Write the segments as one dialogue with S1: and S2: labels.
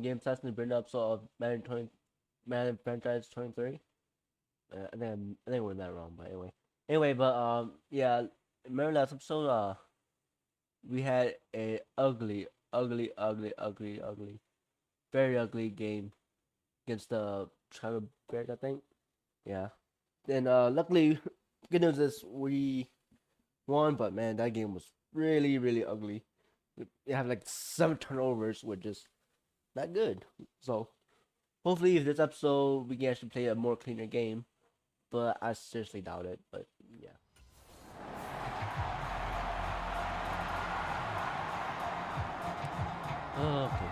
S1: some game stats in the brand episode of Madden franchise 23. I think we're that wrong, but anyway, but yeah, remember last episode we had a ugly, very ugly game against the Chicago Bears, I think. Yeah. Then luckily, good news is we won, but man, that game was really ugly. They have like 7 turnovers, which is not good. So hopefully, if this episode we can actually play a more cleaner game, but I seriously doubt it. But yeah. Okay.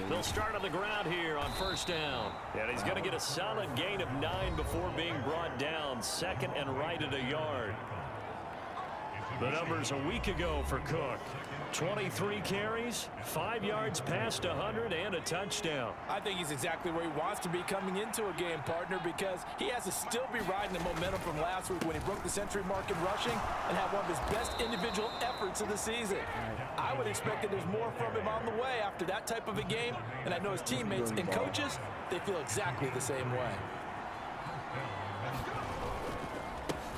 S2: They'll start on the ground here on first down. And he's going to get a solid gain of 9 before being brought down. Second and right at a yard. The numbers a week ago for Cook. 23 carries, 5 yards past 100, and a touchdown.
S3: I think he's exactly where he wants to be coming into a game, partner, because he has to still be riding the momentum from last week when he broke the century mark in rushing and had one of his best individual efforts of the season. I would expect that there's more from him on the way after that type of a game, and I know his teammates and coaches, they feel exactly the same way.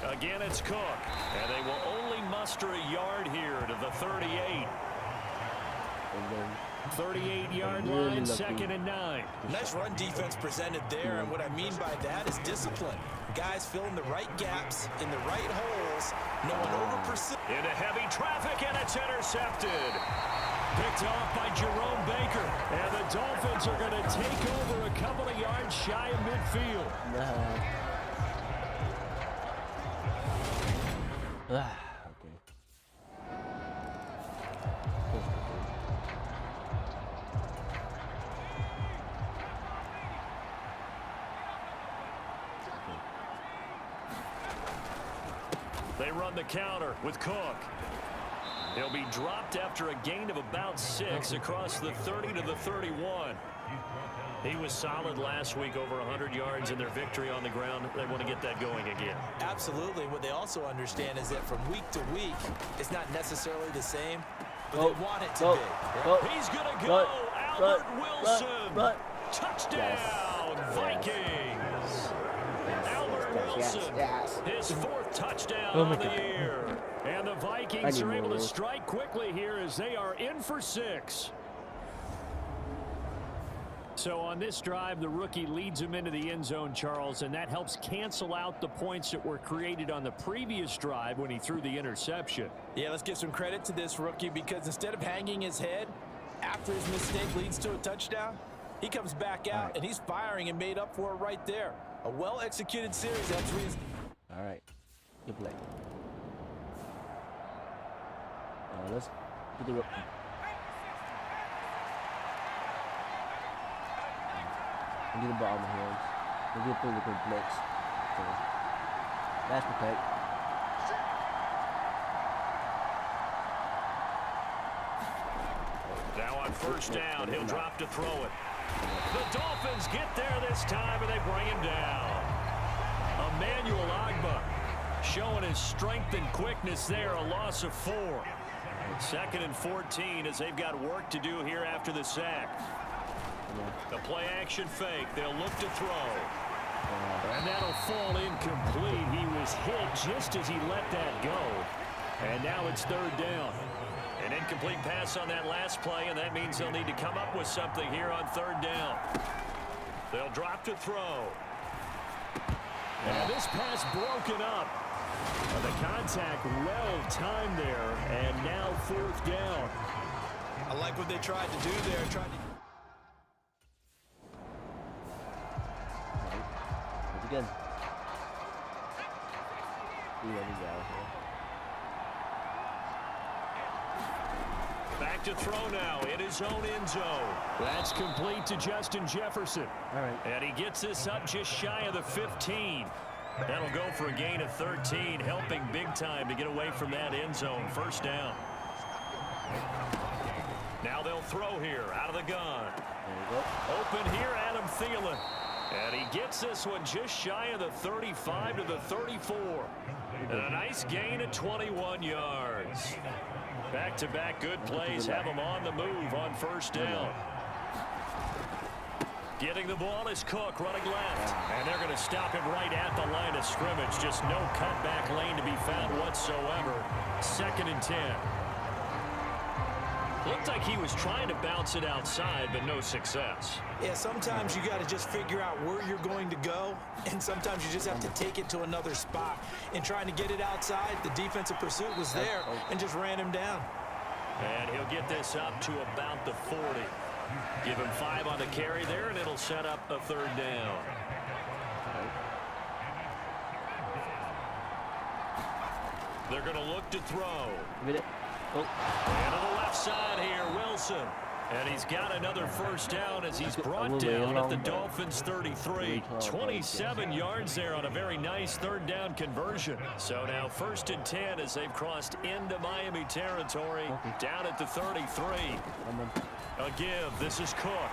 S2: Again, it's Cook, and they will only muster a yard here to the 38. 38-yard line, second and 9.
S3: Nice run defense presented there, and what I mean by that is discipline. Guys filling the right gaps in the right holes, no one over-pursuing.
S2: Into heavy traffic, and it's intercepted. Picked off by Jerome Baker, and the Dolphins are going to take over a couple of yards shy of midfield.
S1: Okay.
S2: They run the counter with Cook. He'll be dropped after a gain of about 6 across the 30 to the 31. He was solid last week, over 100 yards in their victory on the ground. They want to get that going again.
S3: Absolutely. What they also understand is that from week to week, it's not necessarily the same, but they want it to be. Right?
S2: He's going to go. Albert Wilson. Touchdown, Vikings. Albert Wilson, his 4th touchdown on the year. And the Vikings are able to strike quickly here as they are in for 6. So on this drive, the rookie leads him into the end zone, Charles, and that helps cancel out the points that were created on the previous drive when he threw the interception.
S3: Yeah, let's give some credit to this rookie, because instead of hanging his head after his mistake leads to a touchdown, he comes back out and he's firing and made up for it right there. A well-executed series. That's reason.
S1: All right. Good play. Let's do the get the ball in the hands. We'll get through the blitz. So that's the play.
S2: Now on first down, he'll drop to throw it. The Dolphins get there this time, and they bring him down. Emmanuel Ogbah showing his strength and quickness there, a loss of 4. 2nd and 14 as they've got work to do here after the sack. The play-action fake. They'll look to throw. And that'll fall incomplete. He was hit just as he let that go. And now it's 3rd down. An incomplete pass on that last play, and that means they'll need to come up with something here on 3rd down. They'll drop to throw. And this pass broken up. The contact well timed there, and now 4th down.
S3: I like what they tried to do there.
S1: Again.
S2: Back to throw now in his own end zone. That's complete to Justin Jefferson.
S1: All right.
S2: And he gets this up just shy of the 15. That'll go for a gain of 13, helping big time to get away from that end zone. 1st down. Now they'll throw here out of the gun.
S1: There you go.
S2: Open here, Adam Thielen. And he gets this one just shy of the 35 to the 34. And a nice gain of 21 yards. Back-to-back good plays have him on the move on first down. Getting the ball is Cook running left. And they're going to stop him right at the line of scrimmage. Just no cutback lane to be found whatsoever. 2nd and 10. Looked like he was trying to bounce it outside, but no success.
S3: Yeah, sometimes you got to just figure out where you're going to go, and sometimes you just have to take it to another spot. In trying to get it outside, the defensive pursuit was there and just ran him down.
S2: And he'll get this up to about the 40. Give him 5 on the carry there, and it'll set up a 3rd down. They're going to look to throw. And to the left side here, Wilson. And he's got another first down as he's brought down at the Dolphins 33. 27 yards there on a very nice 3rd down conversion. So now 1st and 10 as they've crossed into Miami territory. Down at the 33. A give. This is Cook.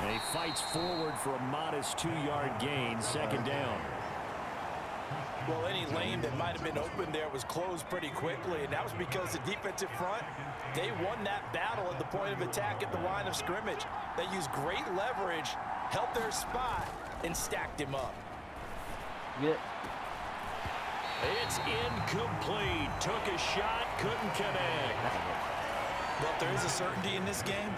S2: And he fights forward for a modest 2-yard gain. 2nd down.
S3: Well, any lane that might have been open there was closed pretty quickly, and that was because the defensive front, they won that battle at the point of attack at the line of scrimmage. They used great leverage, held their spot, and stacked him up.
S2: It's incomplete. Took a shot, couldn't connect.
S3: But there is a certainty in this game.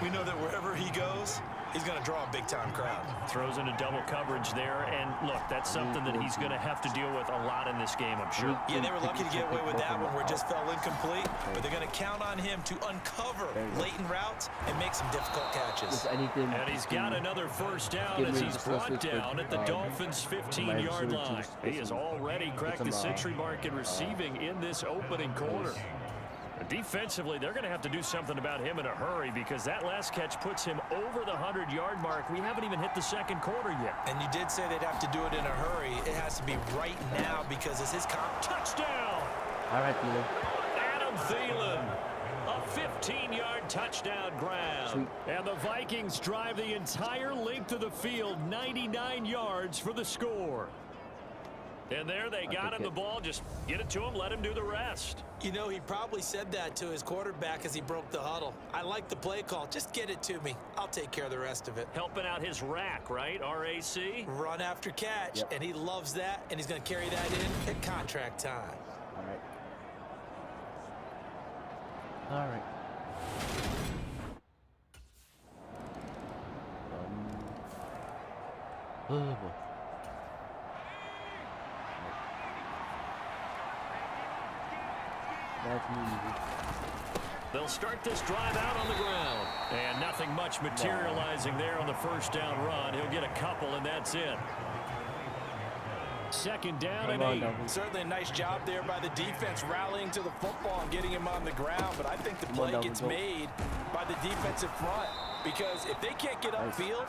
S3: We know that wherever he goes, he's going to draw a big-time crowd.
S2: Throws into double coverage there, and look, that's something that he's going to have to deal with a lot in this game, I'm sure.
S3: Yeah, they were lucky to get away with that one where it just fell incomplete, but they're going to count on him to uncover latent routes and make some difficult catches.
S2: And he's got another first down as he's brought down at the Dolphins' 15-yard line. He has already cracked the century mark in receiving in this opening quarter. Defensively, they're going to have to do something about him in a hurry because that last catch puts him over the 100-yard mark. We haven't even hit the 2nd quarter yet.
S3: And you did say they'd have to do it in a hurry. It has to be right now because it's his
S2: touchdown.
S1: All right, Thielen.
S2: Adam Thielen. A 15-yard touchdown grab.
S1: Sweet.
S2: And the Vikings drive the entire length of the field, 99 yards for the score. And there they got him the ball. Just get it to him, let him do the rest.
S3: You know, he probably said that to his quarterback as he broke the huddle. I like the play call. Just get it to me. I'll take care of the rest of it.
S2: Helping out his rack, right? RAC?
S3: Run after catch. And he loves that, and he's going to carry that in at contract time.
S1: All right. Oh, boy.
S2: They'll start this drive out on the ground. And nothing much materializing there on the first down run. He'll get a couple, and that's it. 2nd down and 8.
S3: Certainly a nice job there by the defense rallying to the football and getting him on the ground. But I think the play gets made by the defensive front because if they can't get upfield,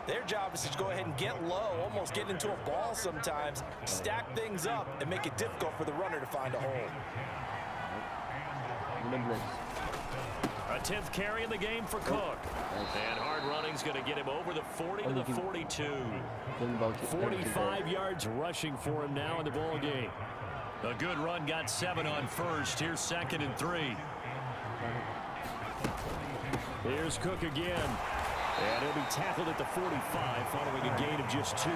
S3: their job is to go ahead and get low, almost get into a ball sometimes, stack things up, and make it difficult for the runner to find a hole.
S2: A 10th carry in the game for Cook. And hard running's going to get him over the 40 to the 42. 45 yards rushing for him now in the ball game. A good run got 7 on first. Here's 2nd and 3. Here's Cook again. And he'll be tackled at the 45 following a gain of just 2.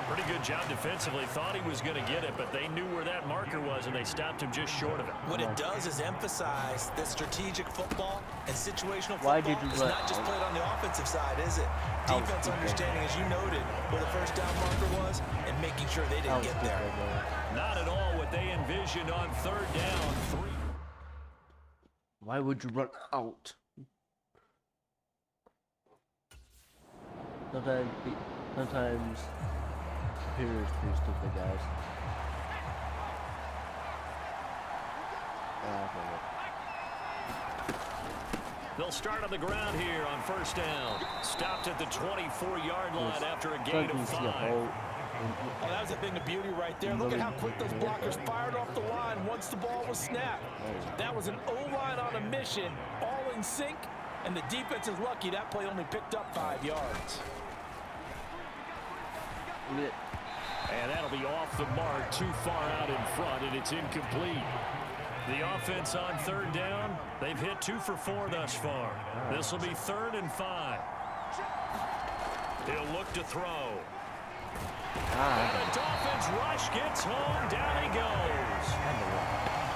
S2: Pretty good job defensively. Thought he was going to get it, but they knew where that marker was, and they stopped him just short of it.
S3: What it does is emphasize that strategic football and situational football is not just played on the offensive side, is it? Defense understanding, as you noted, where the first down marker was and making sure they didn't get there.
S2: Not at all what they envisioned on 3rd down. 3.
S1: Why would you run out? Sometimes superior is pretty stupid, guys.
S2: They'll start on the ground here on 1st down. Stopped at the 24-yard line after a gain of 5.
S3: Oh, that was a thing of beauty right there. Look at how quick those blockers fired off the line once the ball was snapped. That was an O-line on a mission, all in sync, and the defense is lucky that play only picked up 5 yards.
S2: And that'll be off the mark, too far out in front, and it's incomplete. The offense on third down, they've hit 2 for 4 thus far. This will be 3rd and 5. He'll look to throw. And the Dolphins rush gets home. Down he goes.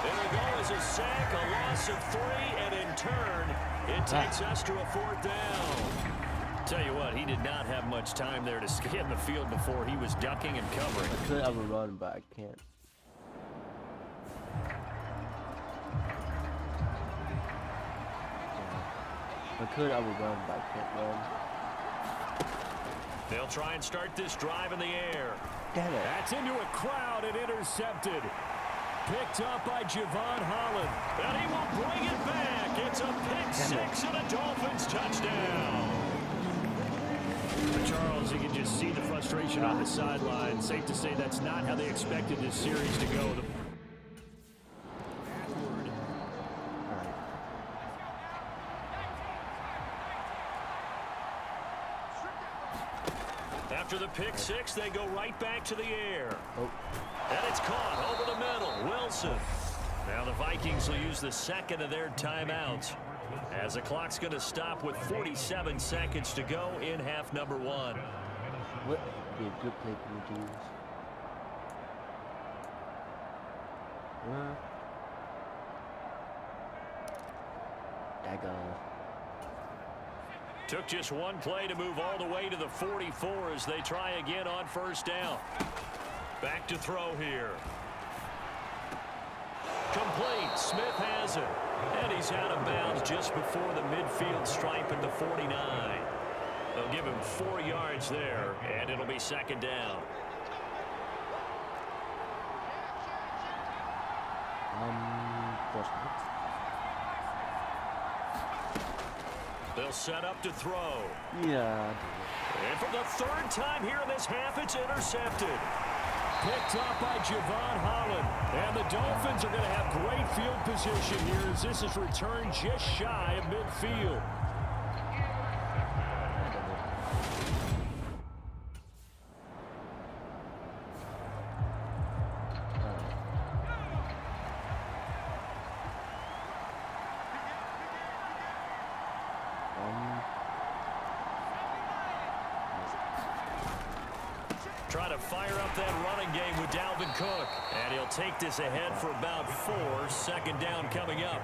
S2: There goes a sack, a loss of 3, and in turn, it takes us to a 4th down. Tell you what, he did not have much time there to scan the field before he was ducking and covering.
S1: I could have a run, but I can't. I could have a run, but I can't run.
S2: They'll try and start this drive in the air.
S1: Damn it.
S2: That's into a crowd and intercepted. Picked up by Javon Holland. And he will bring it back. It's a pick 6 and a Dolphins touchdown. Charles, you can just see the frustration on the sideline. Safe to say that's not how they expected this series to go. After the pick 6, they go right back to the air. And it's caught over the middle. Wilson. Now the Vikings will use the 2nd of their timeouts, as the clock's going to stop with 47 seconds to go in half number 1.
S1: What be a good play for the Jews? Daggone.
S2: Took just one play to move all the way to the 44 as they try again on 1st down. Back to throw here. Complete. Smith has it. And he's out of bounds just before the midfield stripe at the 49. They'll give him 4 yards there, and it'll be 2nd down. They'll set up to throw.
S1: Yeah.
S2: And for the 3rd time here in this half, it's intercepted. Picked up by Javon Holland. And the Dolphins are going to have great field position here as this is returned just shy of midfield. Try to fire up that running game with Dalvin Cook. And he'll take this ahead for about 4. 2nd down coming up.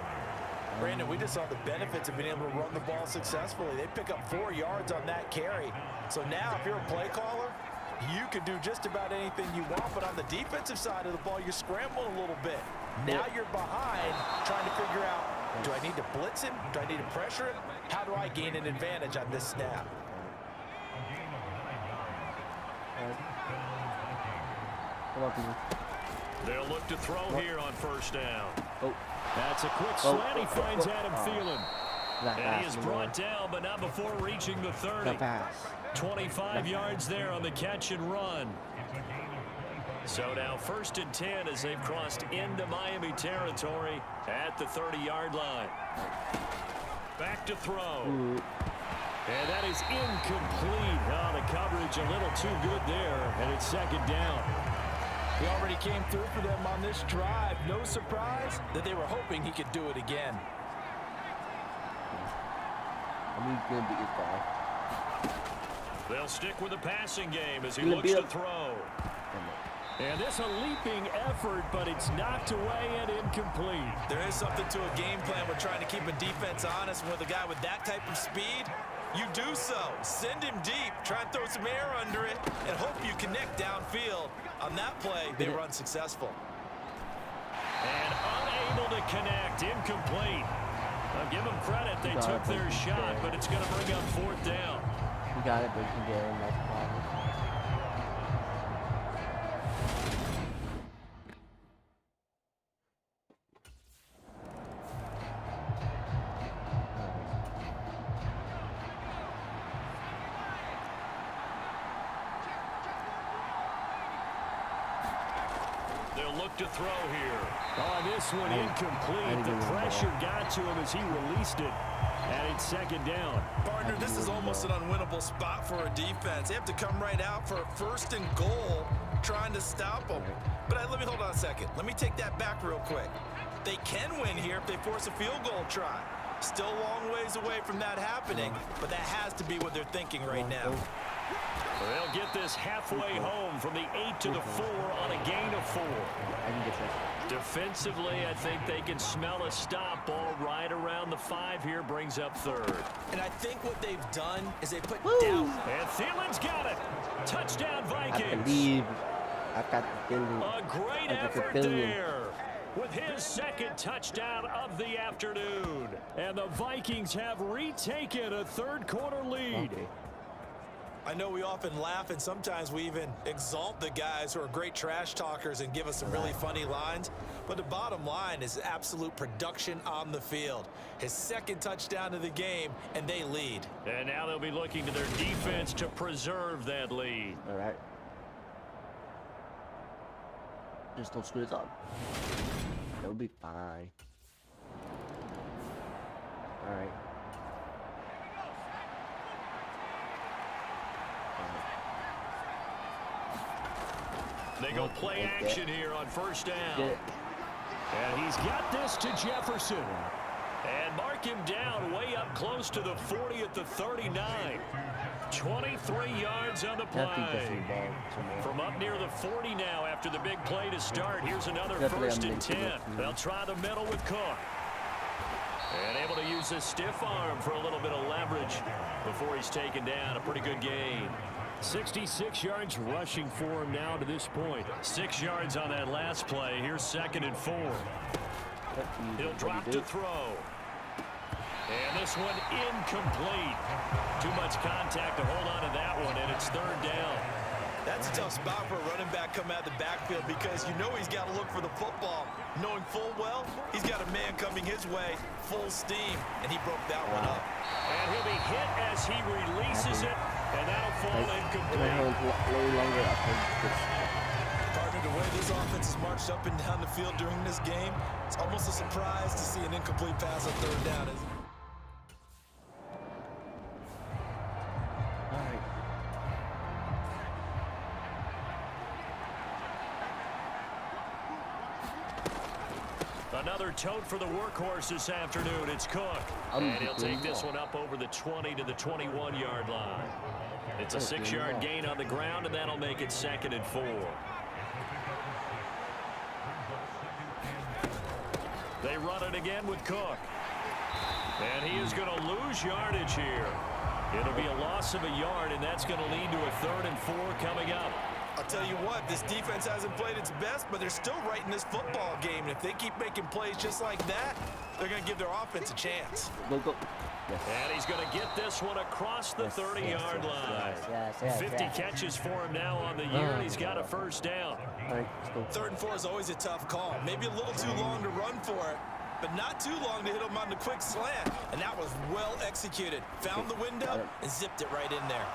S3: Brandon, we just saw the benefits of being able to run the ball successfully. They pick up 4 yards on that carry. So now if you're a play caller, you can do just about anything you want. But on the defensive side of the ball, you're scrambling a little bit. Now you're behind trying to figure out, do I need to blitz him? Do I need to pressure him? How do I gain an advantage on this snap?
S2: They'll look to throw here on 1st down.
S1: Oh.
S2: That's a quick slant. He finds Adam Thielen. And he is brought down, but not before reaching the 30. 25 yards there on the catch and run. So now 1st and 10 as they've crossed into Miami territory at the 30-yard line. Back to throw. And that is incomplete. Oh, the coverage a little too good there, and it's 2nd down.
S3: He already came through for them on this drive. No surprise that they were hoping he could do it again.
S1: I'm going to beat this guy.
S2: They'll stick with the passing game as he looks to throw. And this a leaping effort, but it's knocked away and incomplete.
S3: There is something to a game plan. We're trying to keep a defense honest. With a guy with that type of speed, you do so. Send him deep. Try and throw some air under it and hope you connect downfield. On that play, they were unsuccessful.
S2: And unable to connect. Incomplete. I'll give them credit. They took their shot, but it's going to bring up 4th down.
S1: You got it, but you can get him. That's the problem.
S2: They'll look to throw here. Oh, this one incomplete. The pressure got to him as he released it. And it's second down.
S3: Partner, this is almost an unwinnable spot for a defense. They have to come right out for a 1st and goal, trying to stop them. But let me hold on a second. Let me take that back real quick. They can win here if they force a field goal try. Still a long ways away from that happening, but that has to be what they're thinking right now.
S2: They'll get this halfway home from the 8 to the 4 on a gain of 4. Defensively, I think they can smell a stop ball right around the 5 here, brings up 3rd.
S3: And I think what they've done is they put down.
S2: And Thielen's got it. Touchdown, Vikings.
S1: I got the feeling.
S2: A great effort there with his 2nd touchdown of the afternoon. And the Vikings have retaken a 3rd quarter lead.
S1: Okay.
S3: I know we often laugh and sometimes we even exalt the guys who are great trash talkers and give us some really funny lines. But the bottom line is absolute production on the field. His 2nd touchdown of the game, and they lead.
S2: And now they'll be looking to their defense to preserve that lead.
S1: All right. Just don't screw this up. It'll be fine. All right.
S2: They go play action here on 1st down. And he's got this to Jefferson. And mark him down way up close to the 40 at the 39. 23 yards on the play. From up near the 40 now after the big play to start. Here's another 1st and 10. They'll try the middle with Cook. And able to use his stiff arm for a little bit of leverage before he's taken down. A pretty good gain. 66 yards rushing for him now to this point. 6 yards on that last play. Here's 2nd and 4. He'll drop to throw. And this one incomplete. Too much contact to hold on to that one, and it's 3rd down.
S3: That's a tough spot for a running back coming out of the backfield because you know he's got to look for the football. Knowing full well, he's got a man coming his way, full steam, and he broke that one up.
S2: And he'll be hit as he releases it, and that'll fall incomplete.
S3: Partner, the way this offense has marched up and down the field during this game, it's almost a surprise to see an incomplete pass on 3rd down.
S2: Another tote for the workhorse this afternoon. It's Cook. And he'll take this one up over the 20 to the 21-yard line. It's a 6-yard gain on the ground, and that'll make it 2nd and 4. They run it again with Cook. And he is going to lose yardage here. It'll be a loss of a yard, and that's going to lead to a 3rd and 4 coming up.
S3: I'll tell you what, this defense hasn't played its best, but they're still right in this football game. And if they keep making plays just like that, they're going to give their offense a chance.
S1: Go.
S2: Yes. And he's going to get this one across the 30-yard line. 50 catches for him now on the year, and he's got a 1st down.
S1: All right, let's go.
S3: 3rd and 4 is always a tough call. Maybe a little too long to run for it, but not too long to hit him on the quick slant. And that was well executed. Found the window and zipped it right in there.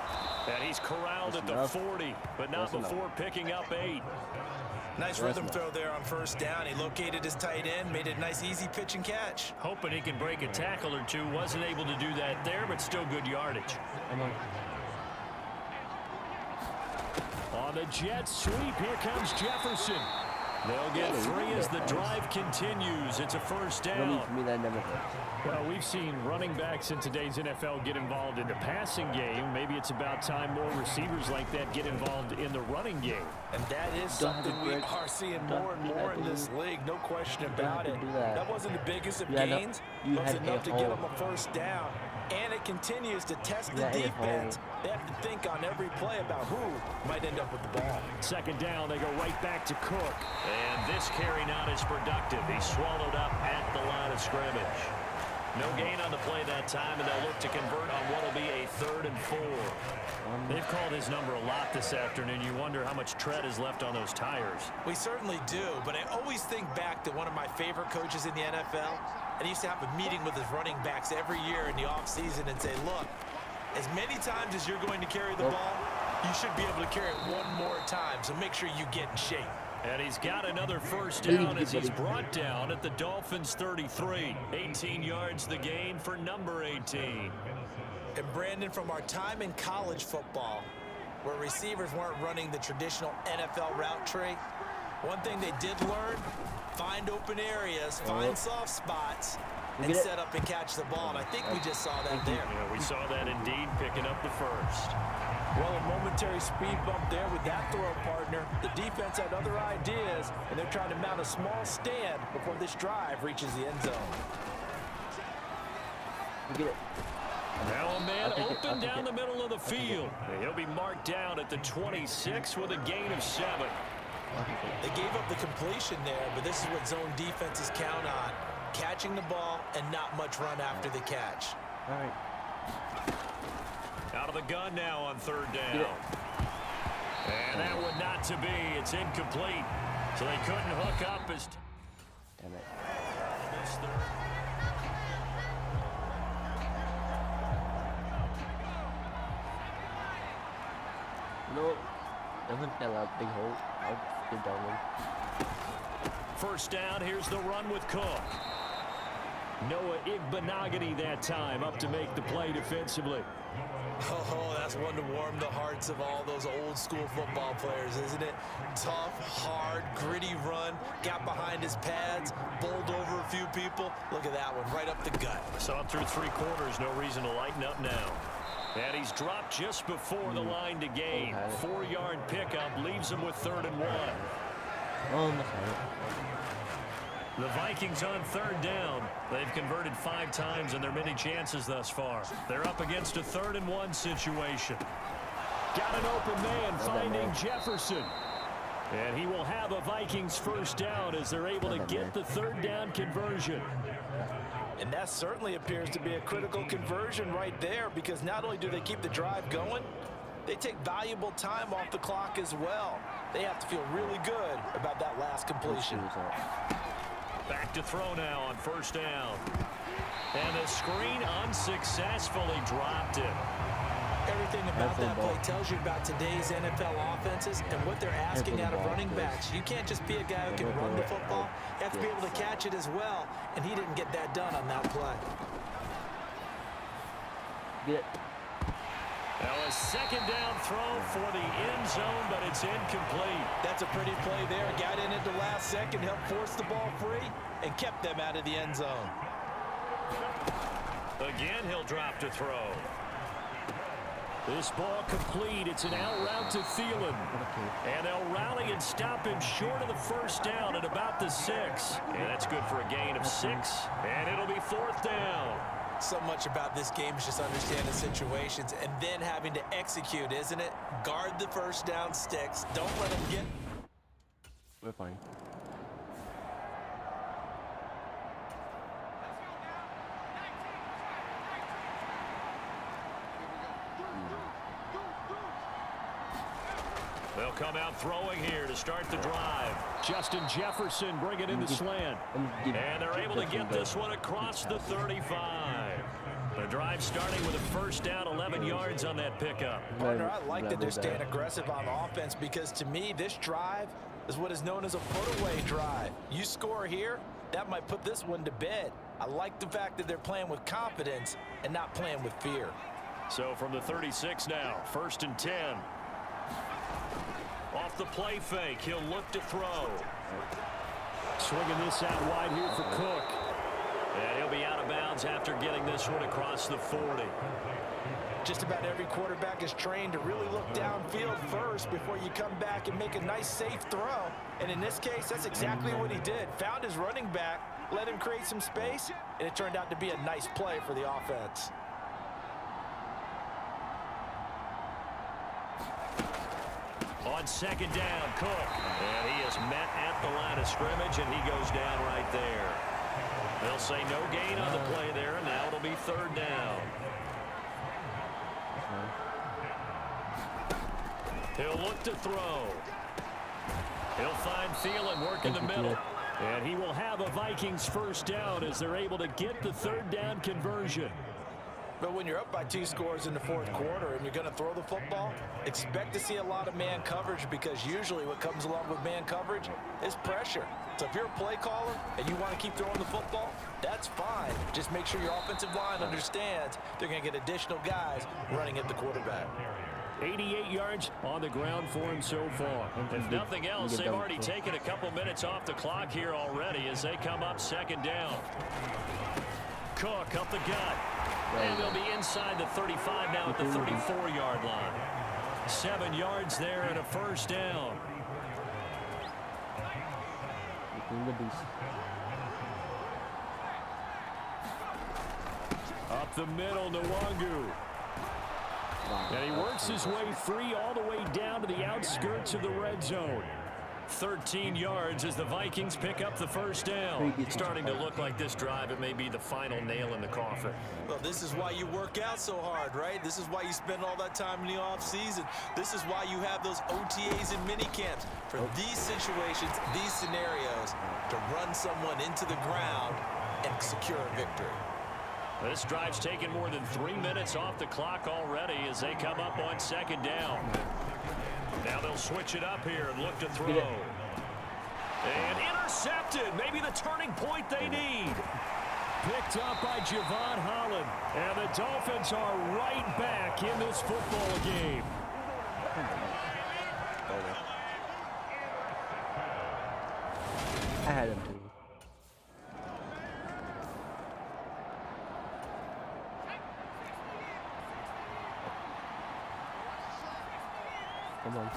S2: And he's corralled at the 40, but not before picking up 8.
S3: Nice rhythm throw there on 1st down. He located his tight end, made it a nice, easy pitch and catch.
S2: Hoping he can break a tackle or two. Wasn't able to do that there, but still good yardage. On the jet sweep, here comes Jefferson. They'll get 3 as the drive continues. It's a 1st down.
S4: Well, we've seen running backs in today's NFL get involved in the passing game. Maybe it's about time more receivers like that get involved in the running game.
S3: And that is something we are seeing more and more in this league. No question about it. That wasn't the biggest of gains, but it was enough to get them a 1st down. And it continues to test the defense. They have to think on every play about who might end up with the ball.
S2: 2nd down, they go right back to Cook. And this carry not as productive. He's swallowed up at the line of scrimmage. No gain on the play that time, and they'll look to convert on what will be a 3rd and 4.
S4: They've called his number a lot this afternoon. You wonder how much tread is left on those tires.
S3: We certainly do, but I always think back to one of my favorite coaches in the NFL. And he used to have a meeting with his running backs every year in the offseason and say, look, as many times as you're going to carry the ball, you should be able to carry it one more time, so make sure you get in shape.
S2: And he's got another first down as he's brought down at the Dolphins' 33. 18 yards the gain for number 18.
S3: And Brandon, from our time in college football, where receivers weren't running the traditional NFL route tree, one thing they did learn, find open areas, find soft spots, and set up and catch the ball. And I think we just saw that there.
S2: Yeah, we saw that indeed, picking up the first.
S3: Well, a momentary speed bump there with that throw, partner. The defense had other ideas, and they're trying to mount a small stand before this drive reaches the end zone.
S2: Now a man open down the middle of the field. He'll be marked down at the 26 with a gain of 7.
S3: They gave up the completion there, but this is what zone defenses count on. Catching the ball and not much run after the catch.
S1: All right.
S2: Out of the gun now on third down. And that would not to be. It's incomplete. So they couldn't hook up as...
S1: Damn it. No, doesn't fill out big hole. I'll get down one.
S2: First down, here's the run with Cook. Noah Igbenogany that time up to make the play defensively.
S3: Oh, that's one to warm the hearts of all those old school football players, isn't it? Tough, hard, gritty run, got behind his pads, bowled over a few people. Look at that one, right up the gut.
S2: Saw him through 3 quarters, no reason to lighten up now. And he's dropped just before the line to gain. 4-yard pickup leaves him with 3rd and 1. The Vikings on third down. They've converted 5 times in their many chances thus far. They're up against a 3rd and 1 situation. Got an open man finding Jefferson. And he will have a Vikings first down as they're able to get the 3rd down conversion.
S3: And that certainly appears to be a critical conversion right there, because not only do they keep the drive going, they take valuable time off the clock as well. They have to feel really good about that last completion.
S2: Back to throw now on first down. And the screen unsuccessfully dropped it.
S3: Everything about that play tells you about today's NFL offenses and what they're asking out of running backs. You can't just be a guy who can run the football. You have to be able to catch it as well, and he didn't get that done on that play.
S2: Now a second down throw for the end zone, but it's incomplete.
S3: That's a pretty play there. Got in at the last second, helped force the ball free, and kept them out of the end zone.
S2: Again, he'll drop to throw. This ball complete. It's an out route to Thielen. And they'll rally and stop him short of the first down at about the 6. And that's good for a gain of 6. And it'll be 4th down.
S3: So much about this game is just understanding situations and then having to execute, isn't it? Guard the first down sticks. Don't let them get...
S1: We're fine.
S2: They'll come out throwing here to start the drive. Justin Jefferson bringing in the slant. And they're able to get this one across the 35. The drive starting with a first down, 11 yards on that pickup.
S3: Partner, I like that they're staying aggressive on offense, because to me, this drive is what is known as a put-away drive. You score here, that might put this one to bed. I like the fact that they're playing with confidence and not playing with fear.
S2: So from the 36 now, 1st and 10. Off the play fake, he'll look to throw.
S4: Swinging this out wide here for Cook.
S2: And he'll be out of bounds after getting this one across the 40.
S3: Just about every quarterback is trained to really look downfield first before you come back and make a nice, safe throw. And in this case, that's exactly what he did. Found his running back, let him create some space, and it turned out to be a nice play for the offense.
S2: On second down, Cook. And he is met at the line of scrimmage, and he goes down right there. They'll say no gain on the play there, and now it'll be 3rd down. He'll look to throw. He'll find Thielen working the middle. And he will have a Vikings first down as they're able to get the 3rd down conversion.
S3: But when you're up by 2 scores in the 4th quarter and you're going to throw the football, expect to see a lot of man coverage, because usually what comes along with man coverage is pressure. So if you're a play caller and you want to keep throwing the football, that's fine. Just make sure your offensive line understands they're going to get additional guys running at the quarterback.
S4: 88 yards on the ground for him so far. If nothing else, they've already taken a couple minutes off the clock here already as they come up 2nd down. Cook up the gut. And they'll be inside the 35 now at the 34-yard line. 7 yards there and a 1st down. Up the middle, Nwangu. And he works his way free all the way down to the outskirts of the red zone. 13 yards as the Vikings pick up the 1st down.
S2: Starting to look like this drive, it may be the final nail in the coffin.
S3: Well, this is why you work out so hard, right? This is why you spend all that time in the offseason. This is why you have those OTAs and mini camps. For these situations, these scenarios, to run someone into the ground and secure a victory.
S2: This drive's taken more than 3 minutes off the clock already as they come up on 2nd down. Now they'll switch it up here and look to throw. And intercepted. Maybe the turning point they need.
S4: Picked up by Javon Holland. And the Dolphins are right back in this football game.
S1: I had him too. Come on.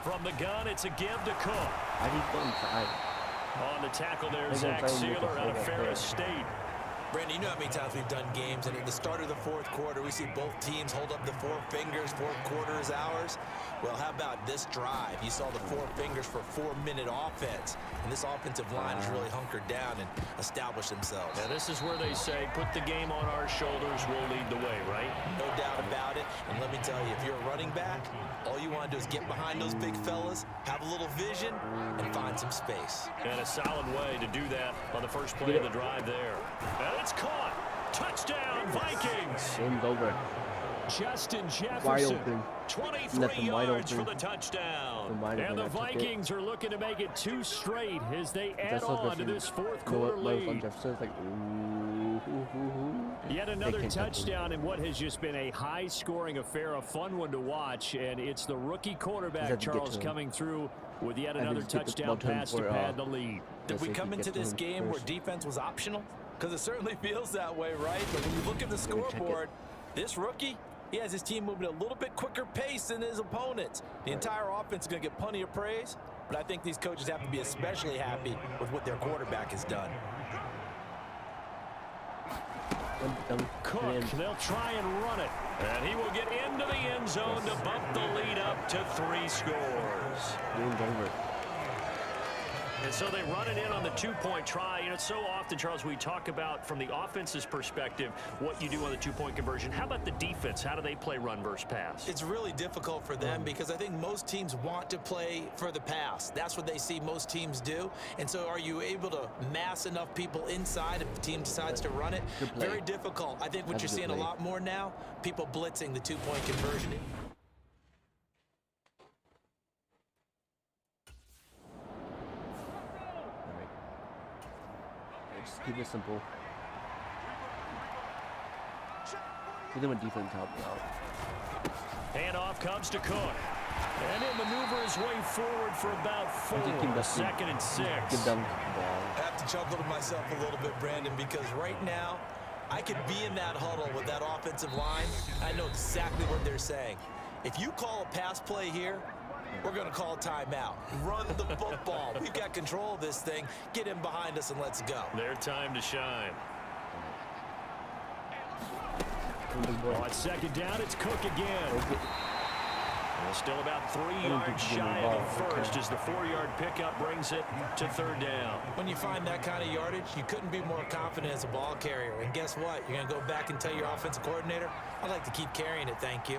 S2: From the gun, it's a give to Cook.
S1: I need to go inside.
S2: On the tackle there, Zach Sealer out of Ferris State.
S3: Brandon, you know how many times we've done games, and at the start of the 4th quarter, we see both teams hold up the 4 fingers, 4th quarter is ours. Well, how about this drive? You saw the 4 fingers for 4-minute offense, and this offensive line has really hunkered down and established themselves.
S2: Now, this is where they say, put the game on our shoulders, we'll lead the way, right?
S3: No doubt about it, and let me tell you, if you're a running back, all you want to do is get behind those big fellas, have a little vision, and find some space.
S2: And a solid way to do that on the first play of the drive there. And it's caught. Touchdown, Vikings.
S1: Game's over.
S4: Justin
S1: Wide
S4: Jefferson.
S1: open.
S2: 23 yards for the touchdown.
S4: And the Vikings are looking to make it 2 straight as they add on to this 4th quarter lead.
S1: Like,
S4: Yet another touchdown in what has just been a high-scoring affair, a fun one to watch. And it's the rookie quarterback, Charles, coming through with yet another touchdown pass to pad the lead.
S3: Did we come into this game where defense was optional? Because it certainly feels that way, right? But when you look at the scoreboard, this rookie, he has his team moving at a little bit quicker pace than his opponents. The entire offense is going to get plenty of praise, but I think these coaches have to be especially happy with what their quarterback has done.
S4: Cook, they'll try and run it.
S2: And he will get into the end zone to bump the lead up to 3 scores.
S1: game's over.
S2: And so they run it in on the 2-point try. You know, so often, Charles, we talk about from the offense's perspective what you do on the 2-point conversion. How about the defense? How do they play run versus pass?
S3: It's really difficult for them because I think most teams want to play for the pass. That's what they see most teams do. And so are you able to mass enough people inside if the team decides to run it? Very difficult. I think what you're seeing a lot more now, people blitzing the 2-point conversion.
S1: Just keep it simple. Give them a defense help me out.
S2: Handoff comes to Cook. And he'll maneuver his way forward for about 4. 2nd and 6.
S1: Give them
S3: I have to chuckle to myself a little bit, Brandon, because right now, I could be in that huddle with that offensive line. I know exactly what they're saying. If you call a pass play here, we're going to call a timeout. Run the football. We've got control of this thing. Get in behind us and let's go.
S2: Their time to shine.
S4: On 2nd down, it's Cook again.
S2: Well, still about 3 yards shy of the first as the 4-yard pickup brings it to 3rd down.
S3: When you find that kind of yardage, you couldn't be more confident as a ball carrier. And guess what? You're going to go back and tell your offensive coordinator, I'd like to keep carrying it, thank you.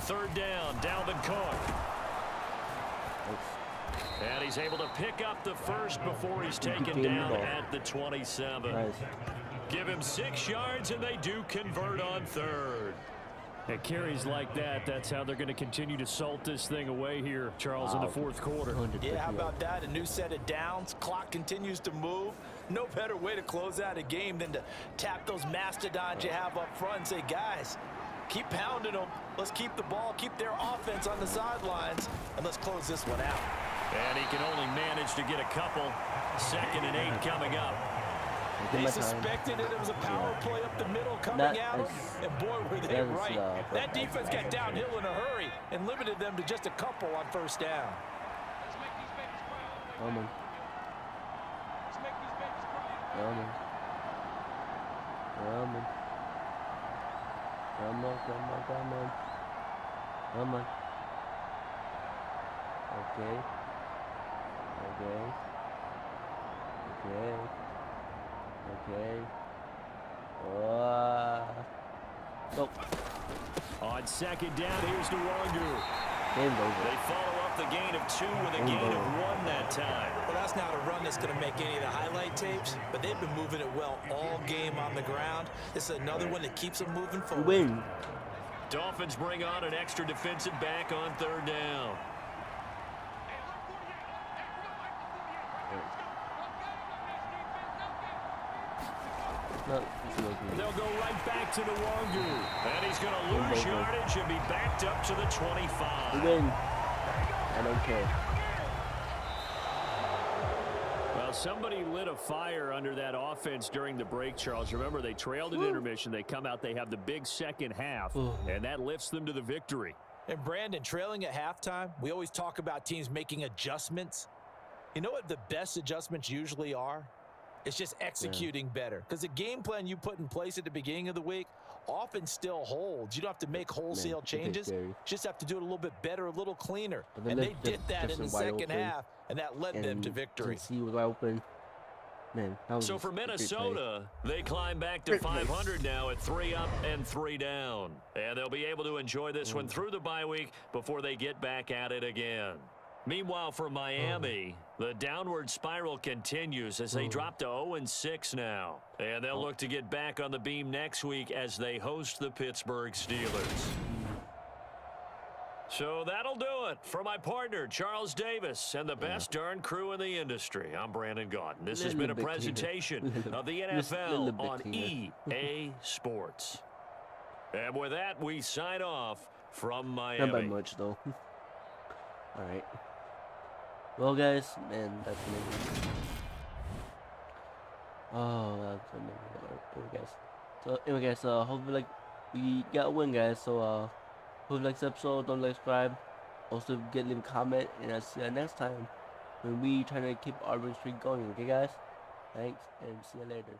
S2: 3rd down, Dalvin Cook.
S4: And he's able to pick up the first before he's taken down at the 27.
S1: Nice.
S4: Give him 6 yards, and they do convert on third.
S2: At carries like that, that's how they're going to continue to salt this thing away here, Charles, in the fourth quarter.
S3: Yeah, how about that? A new set of downs. Clock continues to move. No better way to close out a game than to tap those mastodons you have up front and say, guys, keep pounding them. Let's keep the ball, keep their offense on the sidelines, and let's close this one out.
S4: And he can only manage to get a couple. 2nd and 8 coming up.
S3: They suspected it was a power play up the middle coming at them, and boy, were they right. That defense got downhill in a hurry and limited them to just a couple on first down.
S1: Come on. Come on. Come on. Come on, come on, come on. Come on. Okay. Okay. Okay. Okay. Go.
S2: On 2nd down, here's Nwangu.
S1: Game over.
S4: They follow up the gain of 2 with a gain of 1 that time.
S3: Well, that's not a run that's going to make any of the highlight tapes, but they've been moving it well all game on the ground. This is another one that keeps them moving forward.
S1: Win.
S4: Dolphins bring on an extra defensive back on 3rd down.
S2: They'll go right back to Nwangu.
S4: And he's going to lose yardage and be backed up to the 25.
S1: Win. I don't care.
S2: Well, somebody lit a fire under that offense during the break, Charles. Remember, they trailed an intermission. They come out, they have the big second half, and that lifts them to the victory.
S3: And Brandon, trailing at halftime, we always talk about teams making adjustments. You know what the best adjustments usually are? It's just executing better. Because the game plan you put in place at the beginning of the week often still holds. You don't have to make wholesale changes. You just have to do it a little bit better, a little cleaner. And they did that in the second half, and that led them to victory.
S1: He was open. Man,
S4: so for Minnesota, they climb back to 500 now at 3 up and 3 down. And they'll be able to enjoy this one through the bye week before they get back at it again. Meanwhile, for Miami, the downward spiral continues as they drop to 0-6 now. And they'll look to get back on the beam next week as they host the Pittsburgh Steelers. So that'll do it for my partner, Charles Davis, and the best darn crew in the industry. I'm Brandon Gaudin. This has been a presentation of the NFL on EA Sports. And with that, we sign off from Miami.
S1: Not by much, though. All right. Well, guys, man, that's amazing. Oh, that's amazing. Anyway, guys. So, anyway, guys, hopefully, we got a win, guys. So, hope you like this episode. Don't like, subscribe. Also, leave a comment, and I'll see you next time when we trying to keep our win streak going. Okay, guys? Thanks, and see you later.